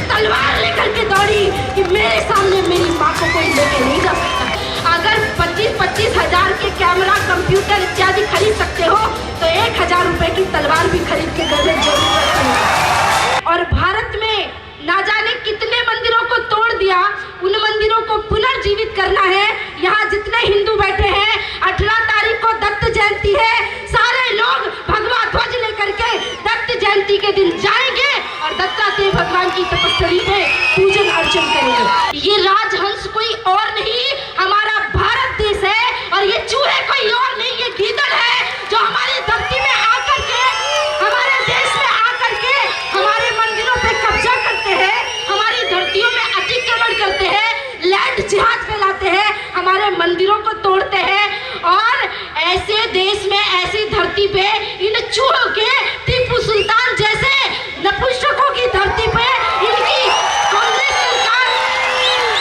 तलवार लेकर के दौड़ी कि मेरे सामने मेरी माँ को कोई लेके नहीं जा सकता। अगर 25-25 हजार के कैमरा, कंप्यूटर इत्यादि खरीद सकते हो तो 1000 रुपए की तलवार भी खरीद के घर में जरूर रखते हो। और भारत में ना जाने कितने मंदिरों को तोड़ दिया, उन मंदिरों को पुनर्जीवित करना है। यहाँ जितने हिंदू बैठे हैं, 18 तारीख को दत्त जयंती है, सारे लोग भगवा ध्वज लेकर के दत्त जयंती के दिन जाएंगे और दत्तात्रेय भगवान की तपस्वी में पूजन अर्चन करेंगे। ये राजहंस कोई और नहीं, हमारा भारत देश है, और ये चूहे कोई और नहीं, ये गीदड़ है जो हमारी धरती में आकर के, हमारे देश में आकर के हमारे मंदिरों पे कब्जा करते हैं, हमारी धरतियों में अतिक्रमण करते हैं, लैंड जिहाद फैलाते हैं, हमारे मंदिरों को तोड़ते हैं। और ऐसे देश में, ऐसी धरती पे इन चूहों के, टीपू सुल्तान जैसे नपुंसकों की धरती पे इनकी कांग्रेस सरकार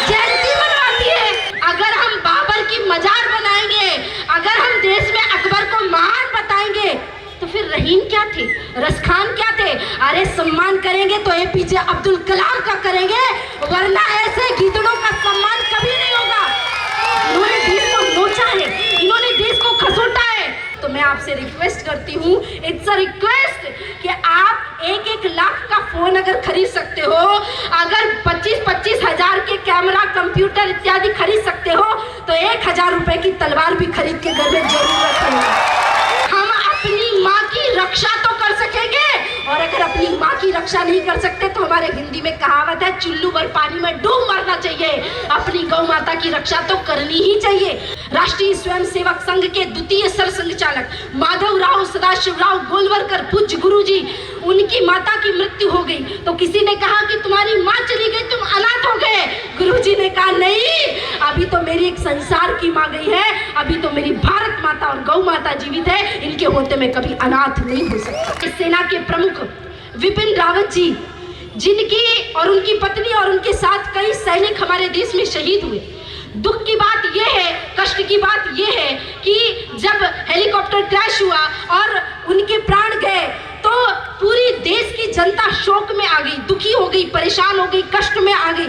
जयंती मनवाती है। अगर हम बाबर की मजार बनाएंगे, अगर हम देश में अकबर को महान बताएंगे, तो फिर रहीम क्या थे, रसखान क्या थे? अरे सम्मान करेंगे तो एपीजे अब्दुल कलाम का करेंगे, वरना ऐसे गीदड़ों का सम्मान कभी नहीं होगा। इन्होंने देश को नोचा है, इन्होंने देश को खसोटा है। तो मैं आपसे रिक्वेस्ट करती हूँ, इट्स अ रिक्वेस्ट कि आप 1-1 लाख का फोन अगर खरीद सकते हो, अगर 25-25 हजार के कैमरा, कंप्यूटर इत्यादि खरीद सकते हो, तो 1000 रुपए की तलवार भी खरीद के घर में जरूर रखेंगे। हम अपनी माँ की रक्षा तो कर सकेंगे, और अगर अपनी माँ की रक्षा नहीं कर सकते तो हमारे हिंदी में कहावत है, चुल्लू भर पानी में डूब मरना चाहिए। अपनी गौ माता की रक्षा तो करनी ही चाहिए। राष्ट्रीय स्वयंसेवक संघ के द्वितीय सरसंघचालक माधव राव सदाशिव राव गोलवलकर पूज्य गुरुजी, उनकी माता की मृत्यु हो गई तो किसी ने कहा कि तुम्हारी माँ चली गई, तुम अनाथ हो गए। गुरुजी ने कहा नहीं, अभी तो मेरी एक संसार की माँ गई है, अभी तो मेरी भारत माता और गौ माता जीवित है, इनके होते मैं कभी अनाथ नहीं हो सकता। इस सेना के प्रमुख विपिन रावत जी, जिनकी और उनकी पत्नी और उनके साथ कई सैनिक हमारे देश में शहीद हुए। दुख की बात यह है, कष्ट की बात यह है कि जब हेलीकॉप्टर क्रैश हुआ और उनके प्राण गए तो पूरी देश की जनता शोक में आ गई, दुखी हो गई, परेशान हो गई, कष्ट में आ गई।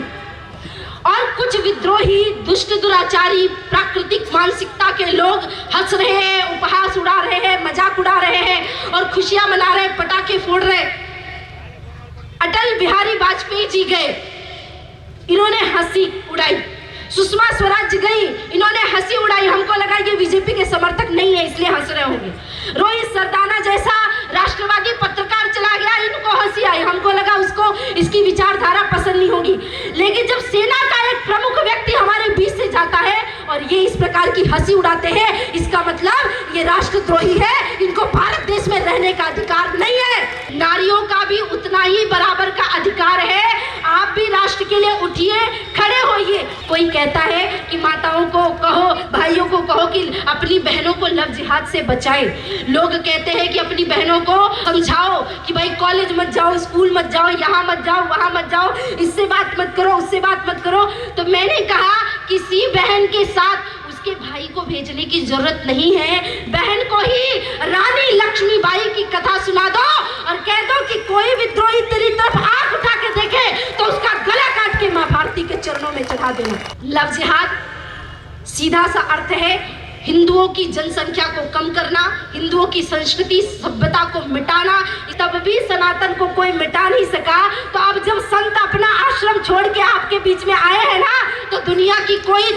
और कुछ विद्रोही, दुष्ट, दुराचारी, प्राकृतिक मानसिकता के लोग हंस रहे हैं, उपहास उड़ा रहे हैं, मजाक उड़ा रहे हैं और खुशियां मना रहे, पटाखे फोड़ रहे। अटल बिहारी वाजपेयी जी गए, इन्होंने हंसी उड़ाई। सुषमा स्वराज गई, इन्होंने हंसी उड़ाई। हमको लगा ये बीजेपी के समर्थक नहीं है इसलिए हंस रहे होंगे। रोहित सरदाना जैसा राष्ट्रवादी पत्रकार चला गया, इनको हंसी आई, हमको लगा उसको इसकी विचारधारा पसंद नहीं होगी। लेकिन जब सेना का एक प्रमुख व्यक्ति हमारे बीच से जाता है और ये इस प्रकार की हंसी उड़ाते हैं, इसका मतलब ये राष्ट्रद्रोही है, इनको भारत देश में रहने का अधिकार नहीं है। नारियों का भी उतना ही बराबर का अधिकार है। आप भी राष्ट्र के लिए उठिए, खड़े होइए। कोई कहता है कि माताओं को कहो, भाइयों को कहो कि अपनी बहनों को लव जिहाद से बचाएं। लोग कहते हैं कि अपनी बहनों को समझाओ कि भाई कॉलेज मत जाओ, स्कूल मत जाओ, यहाँ मत जाओ, वहाँ मत जाओ, इससे बात मत करो, उससे बात मत करो। तो मैंने कहा किसी बहन के साथ उसके भाई को भेजने की जरूरत नहीं है। बहन को ही रानी लक्ष्मीबाई की कथा सुना दो और कह दो कि कोई विद्रोही तेरी तरफ आंख उठा के देखे तो उसका गला काट के मां भारती के चरणों में चढ़ा देना। लव जिहाद सीधा सा अर्थ है हिंदुओं की जनसंख्या को कम करना, हिंदुओं की संस्कृति सभ्यता को मिटाना। तब भी सनातन को कोई मिटा नहीं सका, तो अब जब संत अपना आश्रम छोड़ के आपके बीच में आए हैं ना, तो दुनिया की कोई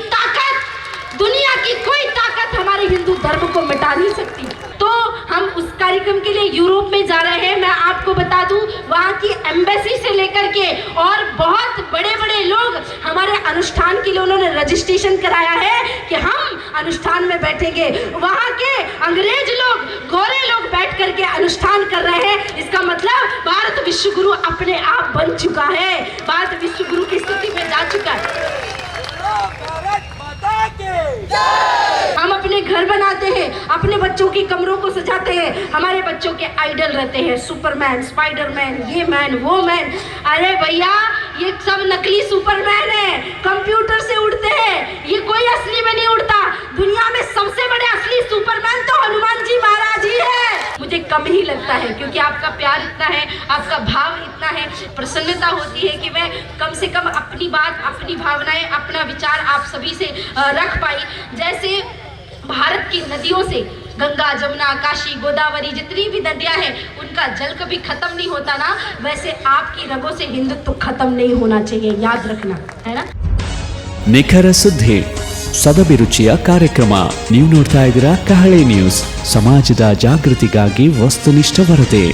ताकत हमारे हिंदू धर्म को मिटा नहीं सकती। तो हम उस कार्यक्रम के लिए यूरोप में जा रहे हैं। मैं आपको बता दूं, वहाँ की एम्बेसी से लेकर के और बहुत बड़े बड़े लोग हमारे अनुष्ठान के लिए उन्होंने रजिस्ट्रेशन कराया है कि हम अनुष्ठान में बैठेंगे। वहाँ के अंग्रेज लोग, गोरे लोग बैठ करके अनुष्ठान कर रहे हैं। इसका मतलब भारत विश्व गुरु अपने आप बन चुका है, भारत विश्व गुरु की स्थिति में जा चुका है। हम अपने घर बनाते हैं, अपने बच्चों के कमरों को सजाते हैं, हमारे बच्चों के आइडल रहते हैं सुपरमैन, स्पाइडरमैन, ये मैन, वो मैन। अरे भैया ये सब नकली सुपरमैन है, कंप्यूटर से उड़ते हैं, ये कोई असली में नहीं उड़ता। दुनिया में सबसे बड़े असली सुपरमैन तो हनुमान जी महाराज ही है। मुझे कम ही लगता है क्योंकि आपका प्यार इतना है, आपका भाव इतना है। है, प्रसन्नता होती है कि मैं कम से कम अपनी बात, अपनी भावनाएं, अपना विचार आप सभी से रख पाई। जैसे भारत की नदियों से गंगा, जमुना, काशी, गोदावरी जितनी भी नदियां हैं उनका जल कभी खत्म नहीं होता ना, वैसे आपकी रगों से हिंदुत्व खत्म नहीं होना चाहिए, याद रखना है ना। ನಿಖರ ಸುದ್ದಿ ಸದಭಿರುಚಿಯ ಕಾರ್ಯಕ್ರಮ ನೀವು ನೋಡ್ತಾ ಇದ್ದೀರಾ ಕಹಳೆ ನ್ಯೂಸ್, ಸಮಾಜದ ಜಾಗೃತಿಗಾಗಿ ವಸ್ತುನಿಷ್ಠ ವರದಿ.